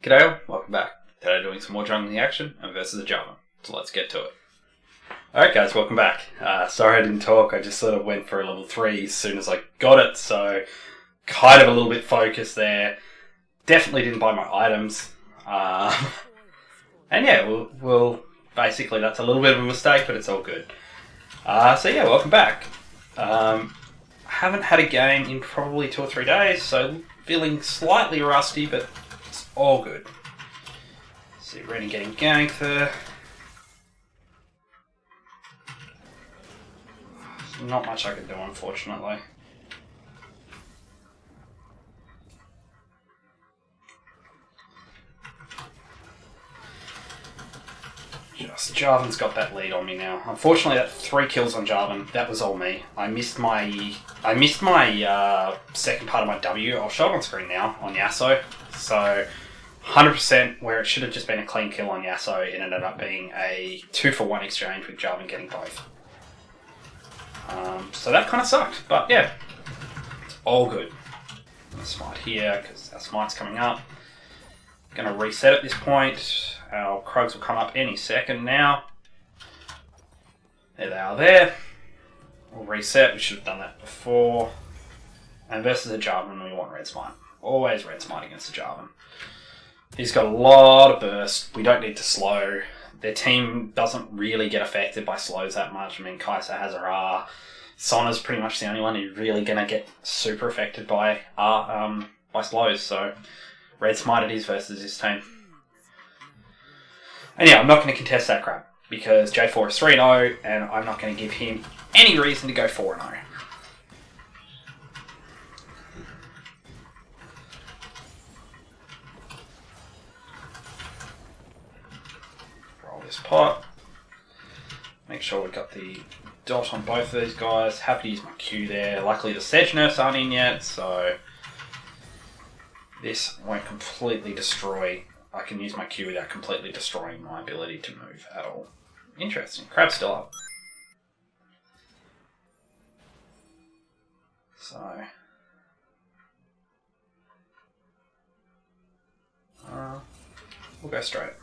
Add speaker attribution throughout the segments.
Speaker 1: G'day all, welcome back. Today doing some more jungling action and versus a Jarvan. So let's get to it. Alright guys, welcome back. Sorry I didn't talk, I just sort of went for a level 3 as soon as I got it, so kind of a little bit focused there. Definitely didn't buy my items. And yeah, we'll basically that's a little bit of a mistake, but it's all good. So yeah, welcome back. I haven't had a game in probably 2 or 3 days, so feeling slightly rusty, but all good. See, Rennie getting ganked there. Not much I can do, unfortunately. Just Jarvan's got that lead on me now. Unfortunately, that 3 kills on Jarvan, that was all me. I missed my second part of my W. I'll show it on screen now on Yasuo. So 100% where it should have just been a clean kill on Yasuo, it ended up being a 2-for-1 exchange with Jarvan getting both. So that kind of sucked, but yeah, it's all good. I'm going to smite here because our smite's coming up. Going to reset at this point. Our Krugs will come up any second now. There they are there. We'll reset, we should have done that before. And versus a Jarvan, we want red smite. Always red smite against a Jarvan. He's got a lot of burst. We don't need to slow. Their team doesn't really get affected by slows that much. I mean, Kai'Sa has her R. Sonna's pretty much the only one who's really going to get super affected by slows. So, red smite it is versus his team. And yeah, I'm not going to contest that crap because J4 is 3-0 and I'm not going to give him any reason to go 4-0. Roll this pot. Make sure we've got the dot on both of these guys. Happy to use my Q there. Luckily the Sedge nerfs aren't in yet, so this won't completely destroy. I can use my Q without completely destroying my ability to move at all. Interesting. Crab's still up. So we'll go straight.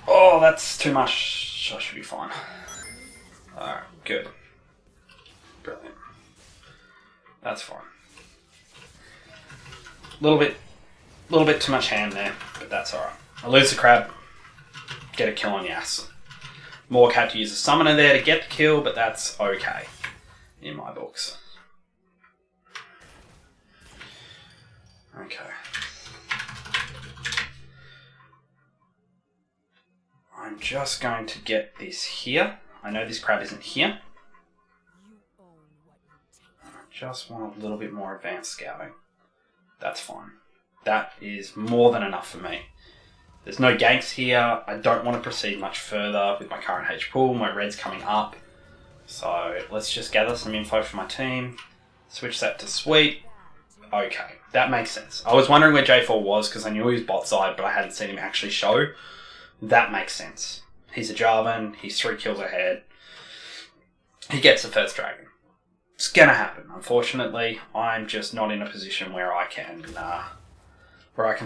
Speaker 1: Oh, that's too much. I should be fine. Alright, good. Brilliant. That's fine. Little bit too much hand there, but that's alright. I lose the crab, get a kill on Yas. Morg had to use a summoner there to get the kill, but that's okay in my books. Okay. I'm just going to get this here. I know this crab isn't here. I just want a little bit more advanced scouting. That's fine. That is more than enough for me. There's no ganks here. I don't want to proceed much further with my current H pool. My red's coming up. So let's just gather some info for my team. Switch that to sweep. Okay, that makes sense. I was wondering where J4 was because I knew he was bot side, but I hadn't seen him actually show. That makes sense. He's a Jarvan, he's 3 kills ahead. He gets the first dragon. It's gonna happen. Unfortunately, I'm just not in a position where I can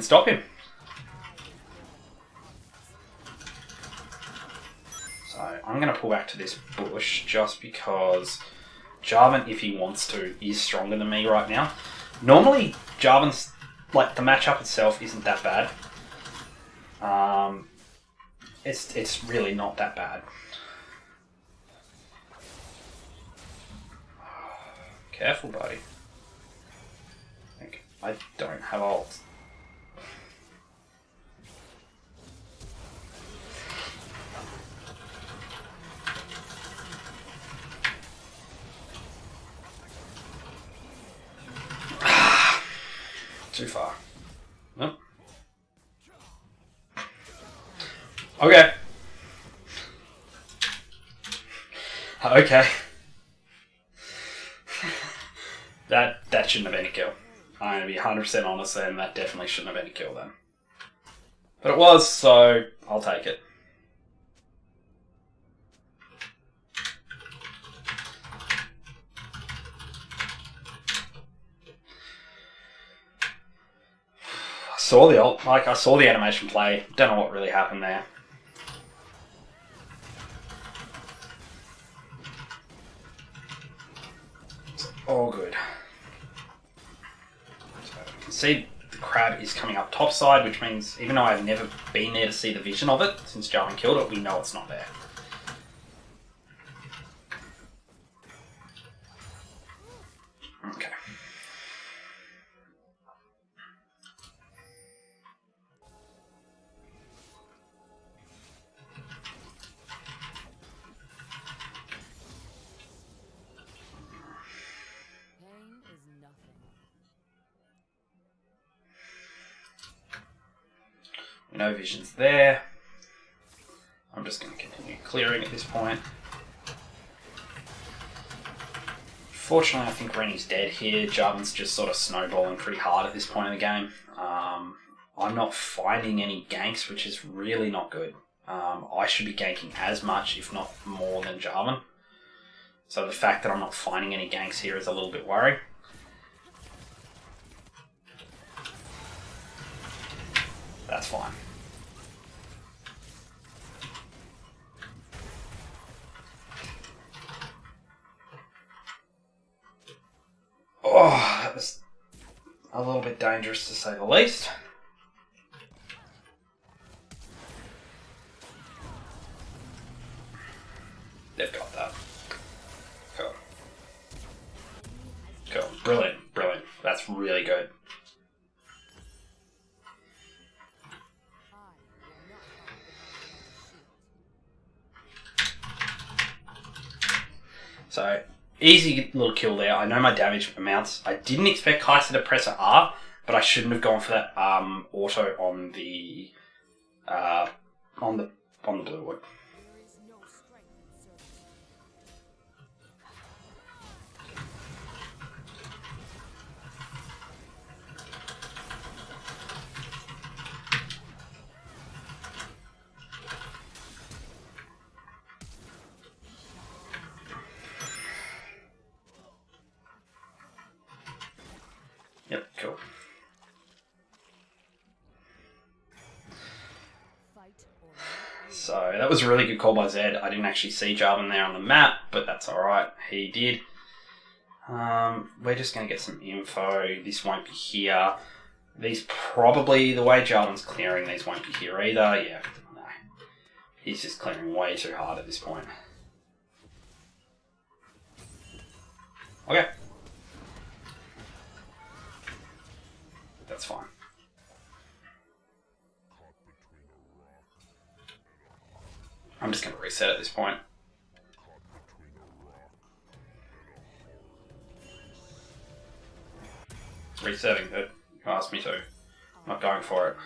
Speaker 1: stop him. So I'm gonna pull back to this bush just because Jarvan, if he wants to, is stronger than me right now. Normally, Jarvan's like the matchup itself isn't that bad. It's really not that bad. Careful, buddy. I don't have ult. Too far. Nope. Okay. Okay. That shouldn't have been a kill. I'm going to be 100% honest then, that definitely shouldn't have been a kill then. But it was, so I'll take it. saw the ult, like I saw the animation play. Don't know what really happened there. It's all good. So you can see the crab is coming up top side, which means even though I've never been there to see the vision of it since Jarvan killed it, we know it's not there. Okay. No vision's there. I'm just going to continue clearing at this point. Fortunately, I think Rennie's dead here. Jarvan's just sort of snowballing pretty hard at this point in the game. I'm not finding any ganks, which is really not good. I should be ganking as much, if not more, than Jarvan. So the fact that I'm not finding any ganks here is a little bit worrying. That's fine. Oh, that was a little bit dangerous to say the least. They've got that. Cool. Cool. Brilliant. Brilliant. That's really good. So, easy little kill there. I know my damage amounts. I didn't expect Kai'Sa to press an R, but I shouldn't have gone for that auto on the blue wood. Yep, cool. So that was a really good call by Zed. I didn't actually see Jarvan there on the map, but that's alright. He did. We're just going to get some info. This won't be here. These probably, the way Jarvan's clearing, these won't be here either. Yeah, no. He's just clearing way too hard at this point. Okay. That's fine. I'm just going to reset at this point. Resetting, but you asked me to. I'm not going for it.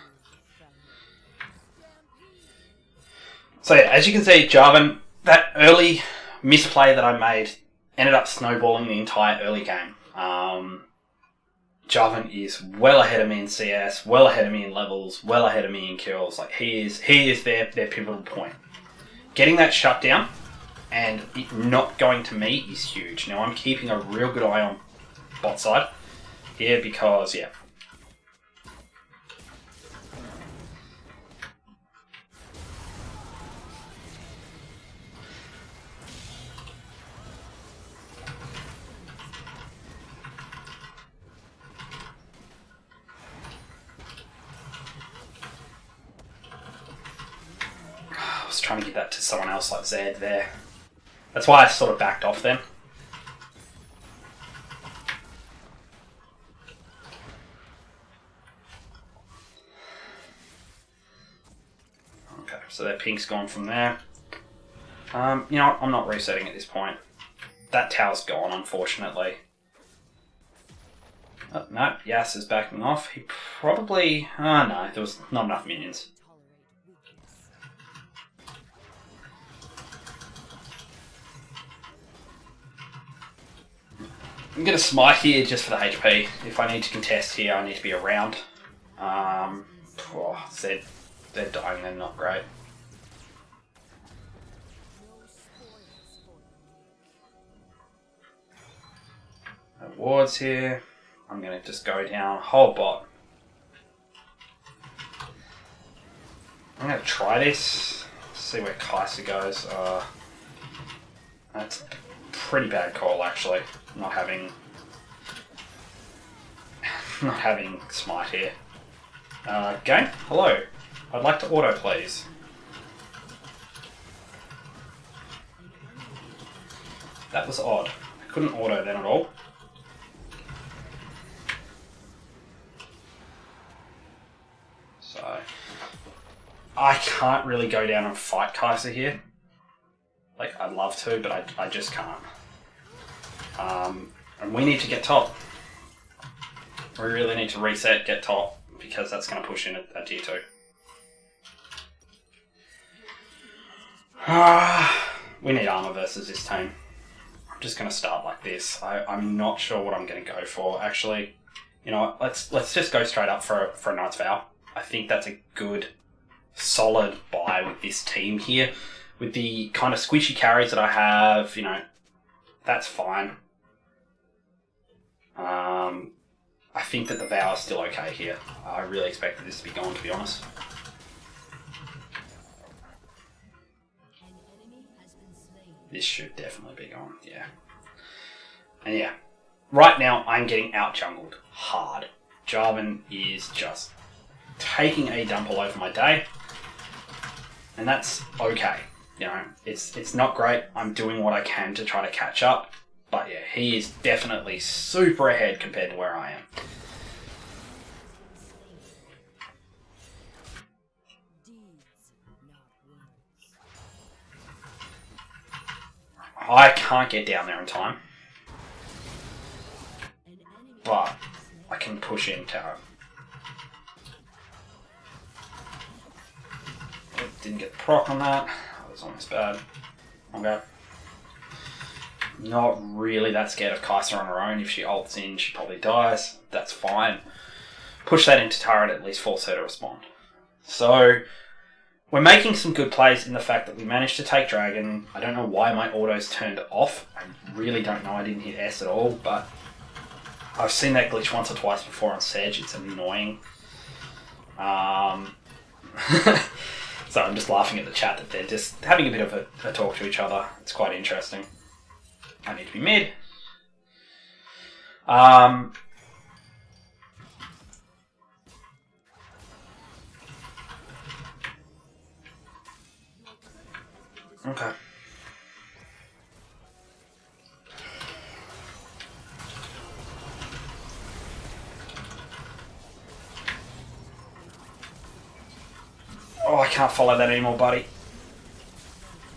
Speaker 1: So yeah, as you can see, Jarvan, that early misplay that I made ended up snowballing the entire early game. Jarvan is well ahead of me in CS, well ahead of me in levels, well ahead of me in kills. Like he is their pivotal point. Getting that shutdown and it not going to me is huge. Now I'm keeping a real good eye on bot side here because yeah. I was trying to give that to someone else like Zed there. That's why I sort of backed off then. Okay, so that pink's gone from there. You know what? I'm not resetting at this point. That tower's gone, unfortunately. Oh, no, Yas is backing off. He probably... Oh, no, there was not enough minions. I'm going to smite here just for the HP. If I need to contest here, I need to be around. They're dying, they're not great. No wards here. I'm going to just go down whole bot. going to try this. See where Kai'Sa goes. That's a pretty bad call, actually. Not having Smite here. Game? Hello. I'd like to auto, please. That was odd. I couldn't auto then at all. So I can't really go down and fight Kai'Sa here. Like, I'd love to, but I just can't. And we need to get top. We really need to reset, get top, because that's going to push in a tier 2. We need armor versus this team. I'm just going to start like this. I'm not sure what I'm going to go for. Actually, you know what? Let's just go straight up for a Knight's Vow. I think that's a good, solid buy with this team here. With the kind of squishy carries that I have, you know, that's fine. I think that the Vow is still okay here. I really expected this to be gone, to be honest. This should definitely be gone, yeah. And yeah, right now I'm getting out-jungled hard. Jarvan is just taking a dump all over my day. And that's okay. You know, it's not great. I'm doing what I can to try to catch up. But yeah, he is definitely super ahead compared to where I am. I can't get down there in time. But I can push in tower. Didn't get the proc on that. That was almost bad. Okay. Not really that scared of Kai'Sa on her own. If she ults in, she probably dies. That's fine. Push that into turret, at least force her to respond. So, we're making some good plays in the fact that we managed to take Dragon. I don't know why my autos turned off. I really don't know. I didn't hit S at all, but I've seen that glitch once or twice before on Sej. It's annoying. So I'm just laughing at the chat that they're just having a bit of a talk to each other. It's quite interesting. I need to be mid. Okay. Oh, I can't follow that anymore, buddy.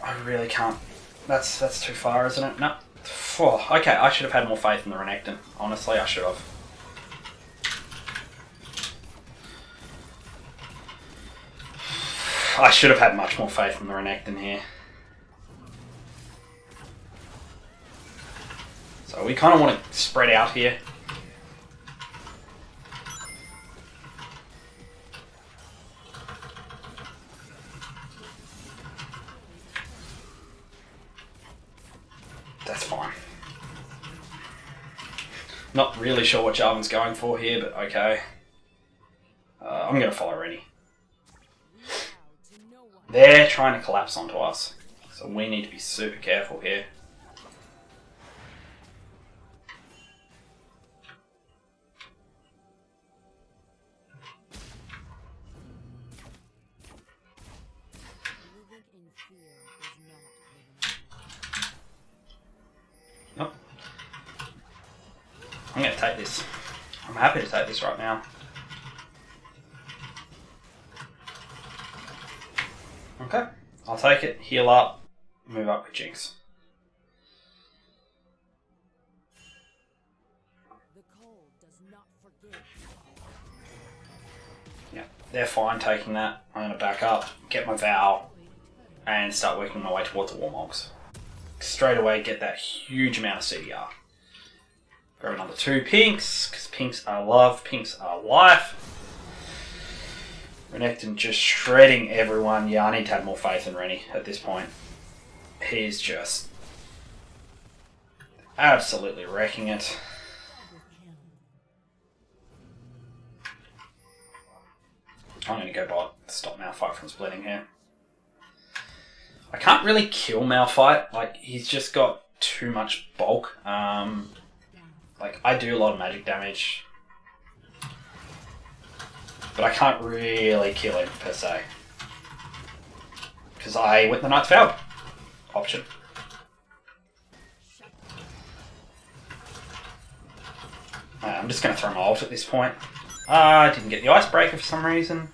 Speaker 1: I really can't. That's too far, isn't it? No. Oh, okay, I should have had more faith in the Renekton. Honestly, I should have. I should have had much more faith in the Renekton here. So we kind of want to spread out here. That's fine. Not really sure what Jarvan's going for here, but okay. I'm going to follow Rennie. They're trying to collapse onto us, so we need to be super careful here. Nope. I'm going to take this. I'm happy to take this right now. Okay, I'll take it, heal up, move up with Jinx. Yeah, they're fine taking that. I'm going to back up, get my Vow, and start working my way towards the Warmogs. Straight away get that huge amount of CDR. Grab another 2 pinks, because pinks are love, pinks are life. Renekton just shredding everyone. Yeah, I need to have more faith in Rennie at this point. He's just absolutely wrecking it. I'm going to go bot to stop Malphite from splitting here. I can't really kill Malphite. Like, he's just got too much bulk. Like, I do a lot of magic damage. But I can't really kill him, per se. Because I went the Knight's Vow option. I'm just going to throw my ult at this point. I didn't get the Icebreaker for some reason.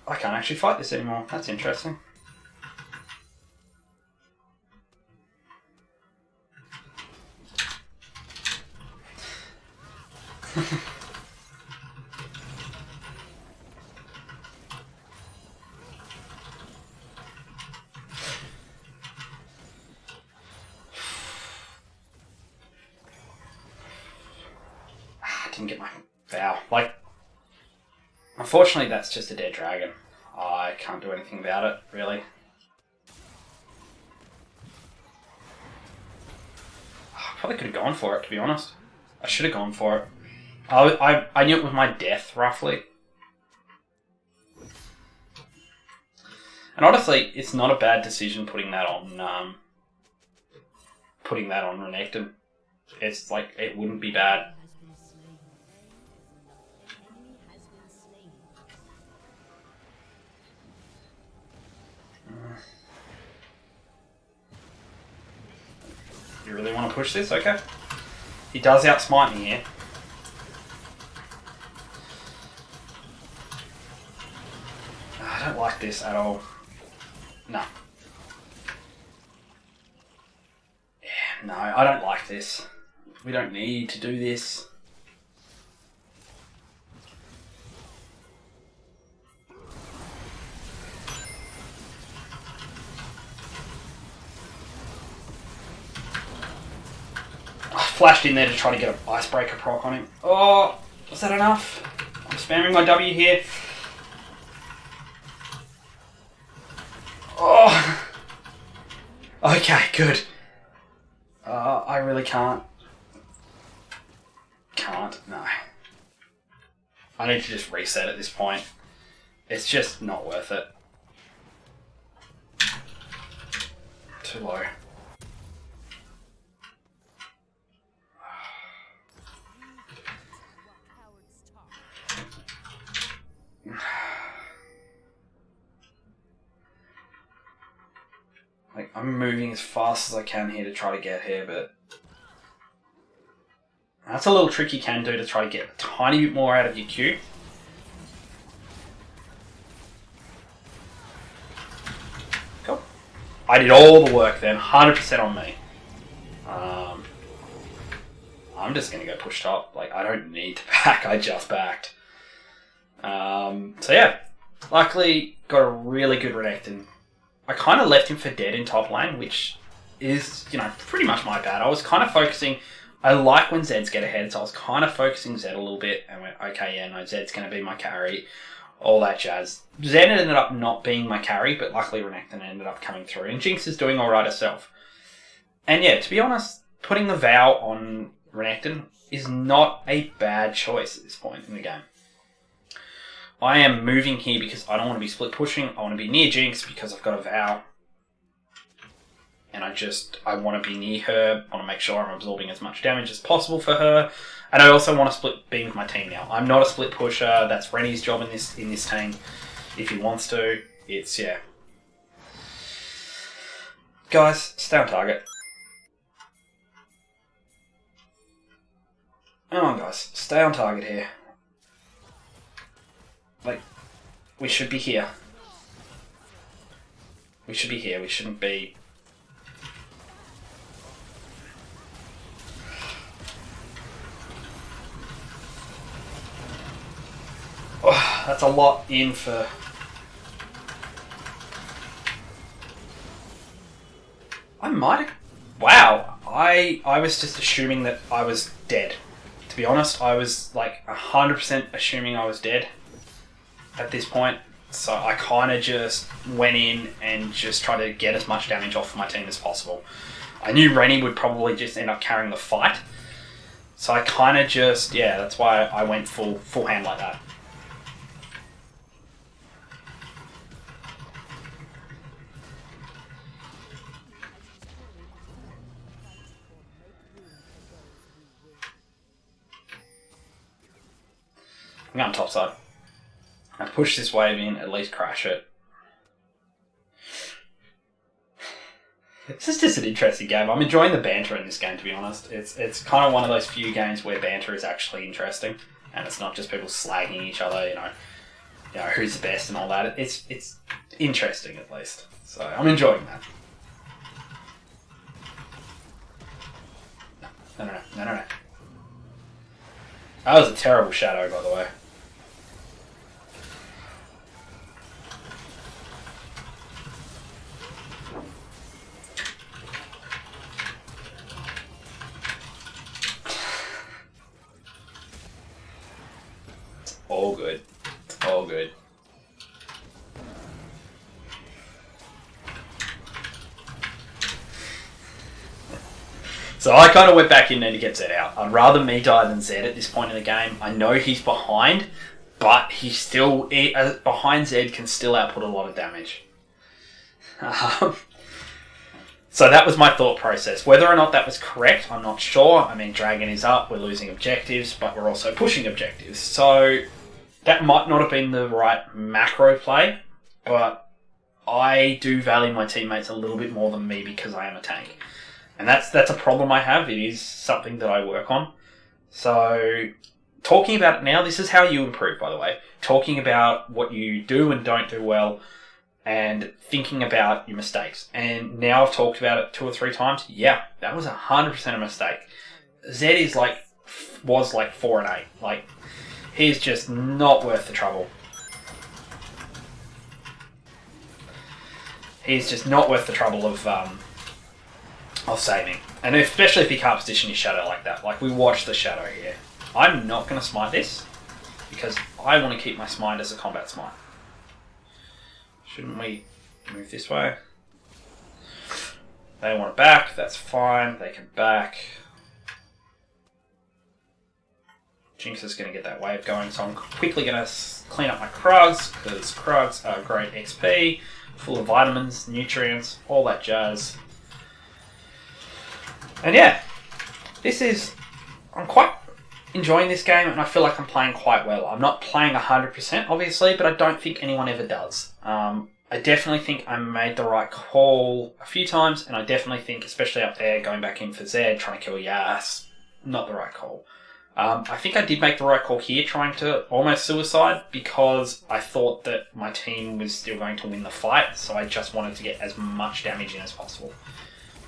Speaker 1: I can't actually fight this anymore. That's interesting. Didn't get my vow. Like, unfortunately, that's just a dead dragon. I can't do anything about it, really. I probably could have gone for it, to be honest. I should have gone for it. I knew it was my death, roughly. And honestly, it's not a bad decision putting that on Renekton. It's like, it wouldn't be bad. You really want to push this? Okay. He does outsmite me here. I don't like this at all. No. Yeah, no, I don't like this. We don't need to do this. Flashed in there to try to get an Icebreaker proc on him. Oh, was that enough? I'm spamming my W here. Oh. Okay, good. I really can't. No. I need to just reset at this point. It's just not worth it. Too low. Like, I'm moving as fast as I can here to try to get here, but that's a little trick you can do to try to get a tiny bit more out of your Q. Cool. I did all the work then, 100% on me. I'm just going to go push top. Like, I don't need to back, I just backed. So yeah, luckily got a really good Renekton. I kind of left him for dead in top lane, which is, you know, pretty much my bad. I was kind of focusing, I like when Zeds get ahead, so I was kind of focusing Zed a little bit and went, okay, yeah, no, Zed's going to be my carry, all that jazz. Zed ended up not being my carry, but luckily Renekton ended up coming through, and Jinx is doing alright herself. And yeah, to be honest, putting the vow on Renekton is not a bad choice at this point in the game. I am moving here because I don't want to be split pushing. I want to be near Jinx because I've got a vow. And I want to be near her. I want to make sure I'm absorbing as much damage as possible for her. And I also want to split beam with my team now. I'm not a split pusher. That's Rennie's job in this team. If he wants to, it's, yeah. Guys, stay on target. Come on, guys. Stay on target here. Like, we should be here. We should be here. We shouldn't be... Oh, that's a lot in for... I might have... Wow. I was just assuming that I was dead. To be honest, I was like 100% assuming I was dead at this point. So I kind of just went in and just tried to get as much damage off my team as possible. I knew Rennie would probably just end up carrying the fight. So I kind of just, yeah, that's why I went full hand like that. I'm going topside. I push this wave in, at least crash it. This is just an interesting game. I'm enjoying the banter in this game, to be honest. It's kind of one of those few games where banter is actually interesting, and it's not just people slagging each other, you know who's the best and all that. It's interesting, at least. So I'm enjoying that. No. That was a terrible shadow, by the way. All good. All good. So I kind of went back in there to get Zed out. I'd rather me die than Zed at this point in the game. I know he's behind, but he's still... behind Zed can still output a lot of damage. So that was my thought process. Whether or not that was correct, I'm not sure. I mean, Dragon is up, we're losing objectives, but we're also pushing objectives. So that might not have been the right macro play, but I do value my teammates a little bit more than me because I am a tank. And that's a problem I have. It is something that I work on. So talking about it now, this is how you improve, by the way. Talking about what you do and don't do well and thinking about your mistakes. And now I've talked about it 2 or 3 times. Yeah, that was 100% a mistake. Zed was like 4 and 8. Like, he's just not worth the trouble. He's just not worth the trouble of saving. And especially if he can't position his shadow like that. Like, we watched the shadow here. I'm not going to smite this because I want to keep my smite as a combat smite. Shouldn't we move this way? They want it back. That's fine. They can back. Jinx is going to get that wave going, so I'm quickly going to clean up my Krugs because Krugs are great XP, full of vitamins, nutrients, all that jazz. And yeah, I'm quite enjoying this game and I feel like I'm playing quite well. I'm not playing 100% obviously, but I don't think anyone ever does. I definitely think I made the right call a few times, and I definitely think, especially up there, going back in for Zed, trying to kill Yas, not the right call. I think I did make the right call here, trying to almost suicide, because I thought that my team was still going to win the fight, so I just wanted to get as much damage in as possible.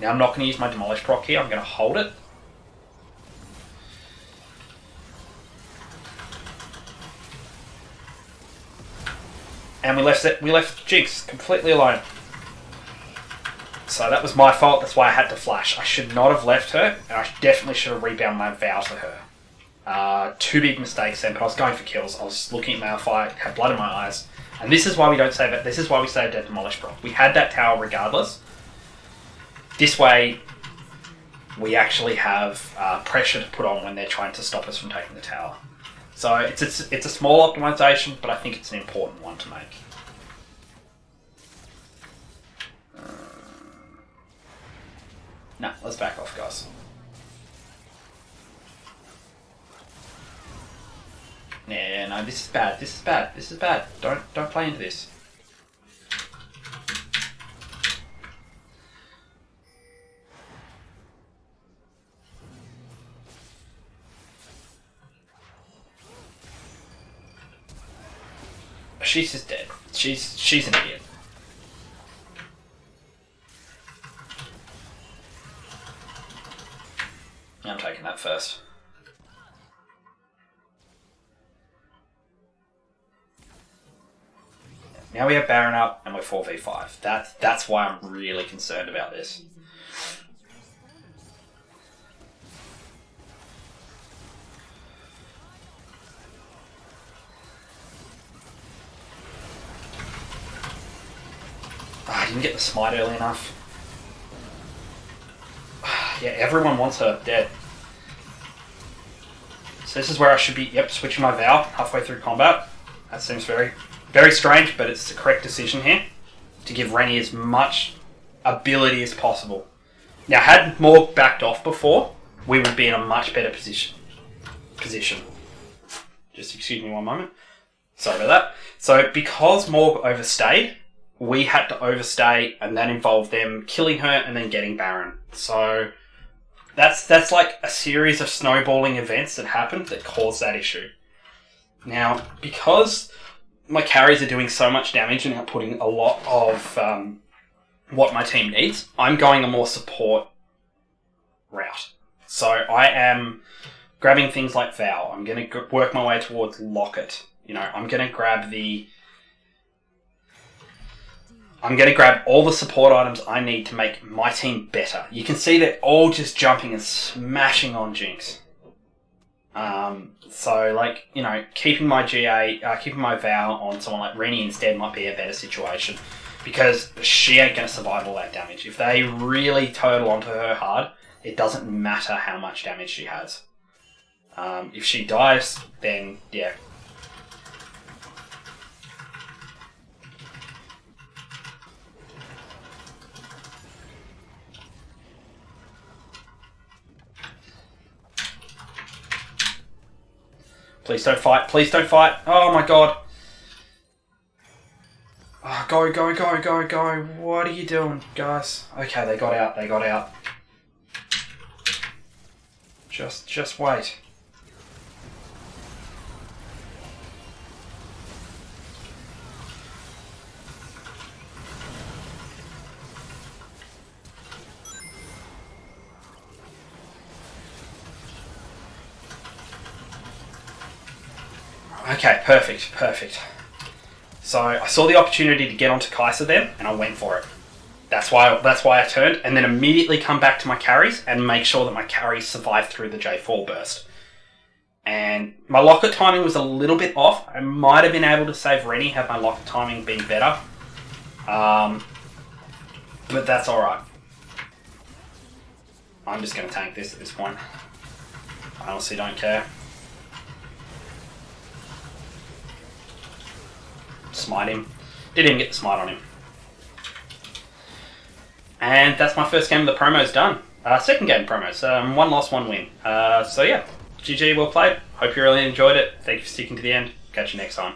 Speaker 1: Now, I'm not going to use my Demolish proc here. I'm going to hold it. And we left Jinx completely alone. So that was my fault. That's why I had to flash. I should not have left her, and I definitely should have rebound my vow to her. 2 big mistakes then, but I was going for kills. I was looking at Malphite, had blood in my eyes. And this is why we don't save it. This is why we saved that Demolish proc. We had that tower regardless. This way, we actually have pressure to put on when they're trying to stop us from taking the tower. So it's a small optimization, but I think it's an important one to make. No, let's back off, guys. Yeah, no, this is bad. This is bad. This is bad. Don't play into this. She's just dead. She's an idiot. I'm taking that first. Now we have Baron up and we're 4v5. That's why I'm really concerned about this. I didn't get the smite early enough. Yeah, everyone wants her dead. So this is where I should be, yep, switching my vow halfway through combat. That seems very, very strange, but it's the correct decision here. To give Rennie as much ability as possible. Now, had Morg backed off before, we would be in a much better position. Just excuse me one moment. Sorry about that. So because Morg overstayed, we had to overstay, and that involved them killing her and then getting Baron. So that's like a series of snowballing events that happened that caused that issue. Now, because my carries are doing so much damage and outputting a lot of what my team needs, I'm going a more support route. So I am grabbing things like Vow. I'm going to work my way towards Locket. You know, I'm going to grab all the support items I need to make my team better. You can see they're all just jumping and smashing on Jinx. So, like, you know, keeping my Vow on someone like Rennie instead might be a better situation, because she ain't going to survive all that damage. If they really total onto her hard, it doesn't matter how much damage she has. If she dies, then, yeah. Please don't fight. Please don't fight. Oh my god. Oh, go, go, go, go, go. What are you doing, guys? Okay, they got out. They got out. Just wait. Okay, perfect, perfect. So I saw the opportunity to get onto Kai'Sa then, and I went for it. That's why I turned, and then immediately come back to my carries and make sure that my carries survive through the J4 burst. And my Locket timing was a little bit off. I might have been able to save Rennie had my Locket timing been better. But that's alright. I'm just going to tank this at this point. I honestly don't care. Smite him. Didn't even get the smite on him. And that's my first game of the promos done. Second game promos. 1 loss, 1 win. So yeah, GG, well played. Hope you really enjoyed it. Thank you for sticking to the end. Catch you next time.